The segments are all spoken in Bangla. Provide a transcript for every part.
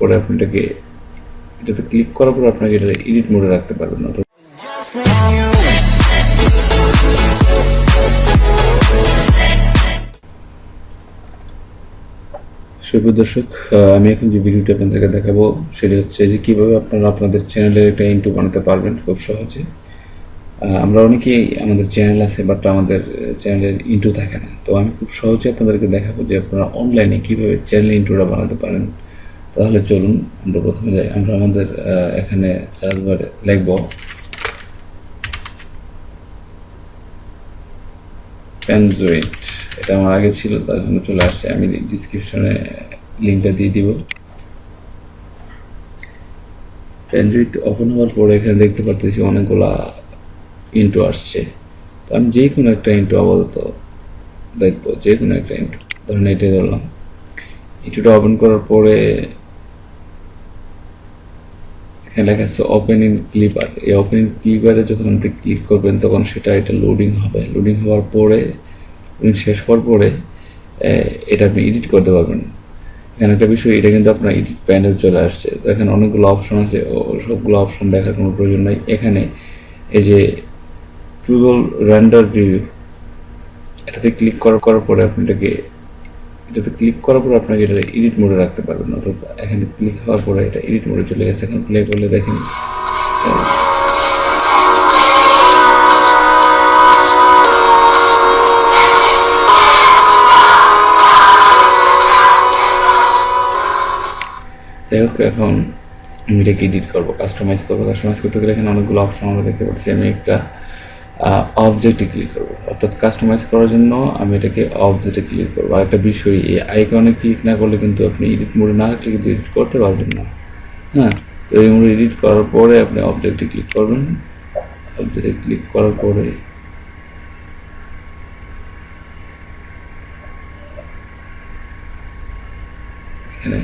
পরে আপনি এটাতে ক্লিক করার পর আপনাকে এটা এডিট মোডে রাখতে পারবেন। সুপ্রিয় দর্শক, আমি এখন যে ভিডিওটি আপনাদেরকে দেখাবো সেটি হচ্ছে যে কীভাবে আপনারা আপনাদের চ্যানেলের একটা ইন্ট্রো বানাতে পারবেন খুব সহজে। আমরা অনেকেই আমাদের চ্যানেল আছে, বাট আমাদের চ্যানেলের ইন্ট্রো থাকে না। তো আমি খুব সহজে আপনাদেরকে দেখাবো যে আপনারা অনলাইনে কীভাবে চ্যানেল ইন্ট্রোটা বানাতে পারেন। তাহলে চলুন আমরা প্রথমে যাই। আমরা আমাদের এখানে সার্চ বারে লিখব পেনজয়েট। এটা আমার আগে ছিল, তার জন্য চলে আসছে। আমি ডিসক্রিপশনে লিঙ্কটা দিয়ে দিব। পেনজয়েট ওপেন হওয়ার পরে এখানে দেখতে পারতেছি অনেকগুলা ইন্ট্রো আসছে। তো আমি যে কোনো একটা ইন্ট্রো আপাতত দেখবো, যে কোনো একটা ইন্ট্রো, ধরেন এটাই ধরলাম। ইন্ট্রোটা ওপেন করার পরে এখানে লেখা আছে ওপেন ইন ক্লিপার। এই ওপেন ইন ক্লিপারে যখন আপনি ক্লিক করবেন তখন এটা লোডিং হবে। লোডিং হওয়ার পরে, শেষ হওয়ার পরে এটা আপনি এডিট করতে পারবেন। এখানে একটা বিষয়, এটা কিন্তু আপনার এডিট প্যানেল চলে আসছে। তো এখানে অনেকগুলো অপশন আছে, সবগুলো অপশন দেখার কোনো প্রয়োজন নাই। এখানে এই যে টুগল রেন্ডার প্রিভিউ, এটাতে ক্লিক করার পরে আপনি আপনাকে এটা এডিট মোডে রাখতে পারবেন। অর্থাৎ এখানে ক্লিক হওয়ার পরে এটা এডিট মোডে চলে গেছে। এখন প্লে করলে দেখেন যাই হোক, এখন আমি এটাকে এডিট করবো, কাস্টমাইজ করবো। কাস্টমাইজ করতে গেলে এখানে অনেকগুলো অপশন আমরা দেখতে পাচ্ছি। আমি একটা অবজেক্টে ক্লিক করবো, অর্থাৎ কাস্টমাইজ করার জন্য আমি এটাকে অবজেক্টে ক্লিক করবো। আর একটা বিষয়, এই আইকনে ক্লিক না করলে কিন্তু আপনি এডিট মোডে না রাখলে কিন্তু এডিট করতে পারবেন না। হ্যাঁ, তো এই মোডে এডিট করার পরে আপনি অবজেক্টে ক্লিক করবেন। অবজেক্টে ক্লিক করার পরে এখানে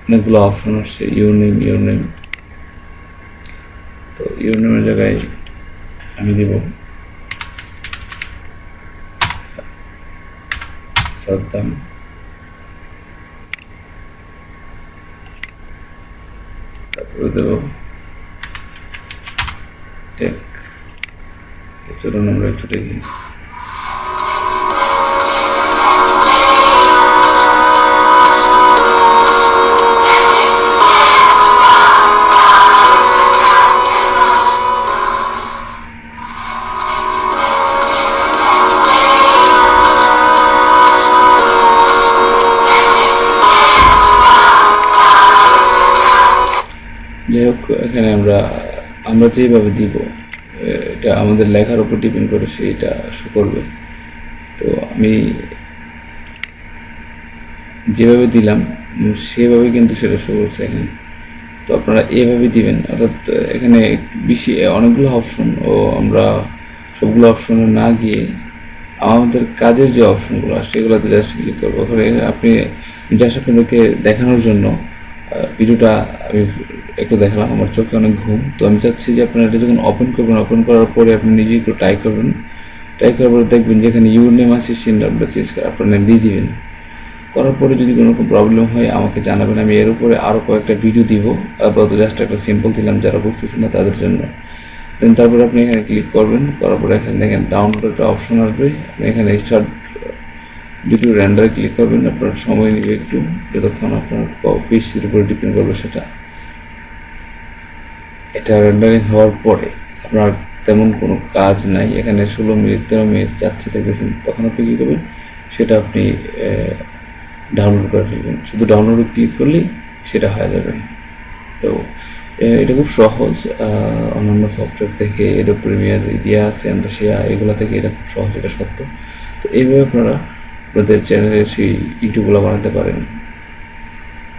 অনেকগুলো অপশন আসছে। Your name. তো ইউর নেমের জায়গায় আমি দিব সাদ্দাম। তারপরে দেব টেক। চলুন আমরা একটু দেখি। যাই হোক, এখানে আমরা যেভাবে দিব এটা আমাদের লেখার উপর ডিপেন্ড করে সেটা শো করবে। তো আমি যেভাবে দিলাম সেভাবে কিন্তু সেটা শো করছে এখানে। তো আপনারা এভাবে দিবেন, অর্থাৎ এখানে বেশি অনেকগুলো অপশন, ও আমরা সবগুলো অপশনে না গিয়ে আমাদের কাজের যে অপশনগুলো সেগুলোতে জাস্ট ক্লিক করবো। ওখানে আপনি জাস্ট আপনাদেরকে দেখানোর জন্য ভিডিওটা আমি একটু দেখালাম। আমার চোখে অনেক ঘুম, তো আমি চাচ্ছি যে আপনারা এটা যখন ওপেন করবেন, ওপেন করার পরে আপনি নিজে একটু ট্রাই করবেন। ট্রাই করার পরে দেখবেন যেখানে ইউর নেম আছে সেই নামটা চেঞ্জ করে আপনার দিয়ে দিবেন। করার পরে যদি কোনো রকম প্রবলেম হয় আমাকে জানাবেন। আমি এর উপরে আরও কয়েকটা ভিডিও দিব। আপাতত জাস্ট একটা সিম্পল দিলাম যারা বুঝতেছেন না তাদের জন্য। দেন তারপরে আপনি এখানে ক্লিক করবেন। করার পরে এখানে দেখেন ডাউনলোড একটা অপশন আসবে। আপনি এখানে স্টার্ট ভিডিও রেন্ডারে ক্লিক করবেন। আপনার সময় নেবে একটু, যতক্ষণ আপনার পিসির উপরে ডিপেন্ড করবে সেটা। এটা রেন্ডারিং হওয়ার পরে আপনার তেমন কোনো কাজ নাই। এখানে 16 মিনিট 13 মিনিট যাচ্ছে দেখতেছেন। তখন আপনি কী করবেন, সেটা আপনি ডাউনলোড করে ফেলবেন। শুধু ডাউনলোডে ক্লিক করলেই সেটা হয়ে যাবে। তো এটা খুব সহজ। অন্যান্য সফটওয়্যার থেকে এটা প্রিমিয়ার ইডিয়া সেন্টাসিয়া এগুলো থেকে এটা খুব সহজ, এটা সত্য। তো এইভাবে আপনারা আপনাদের চ্যানেলের সেই ইউটিউবগুলো বানাতে পারেন।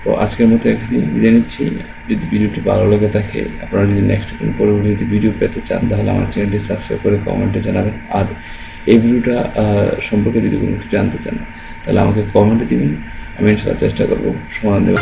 তো আজকের মতো এখানে বিদায় নিচ্ছি। যদি ভিডিওটি ভালো লেগে থাকে, আপনারা যদি নেক্সট কোনো পরবর্তী ভিডিও পেতে চান তাহলে আমার চ্যানেলটি সাবস্ক্রাইব করে কমেন্টে জানাবেন। আর এই ভিডিওটা সম্পর্কে যদি কোনো কিছু জানতে চান তাহলে আমাকে কমেন্টে দিবেন। আমি ইনশাআল্লাহ চেষ্টা করবো সমাধান দেওয়ার।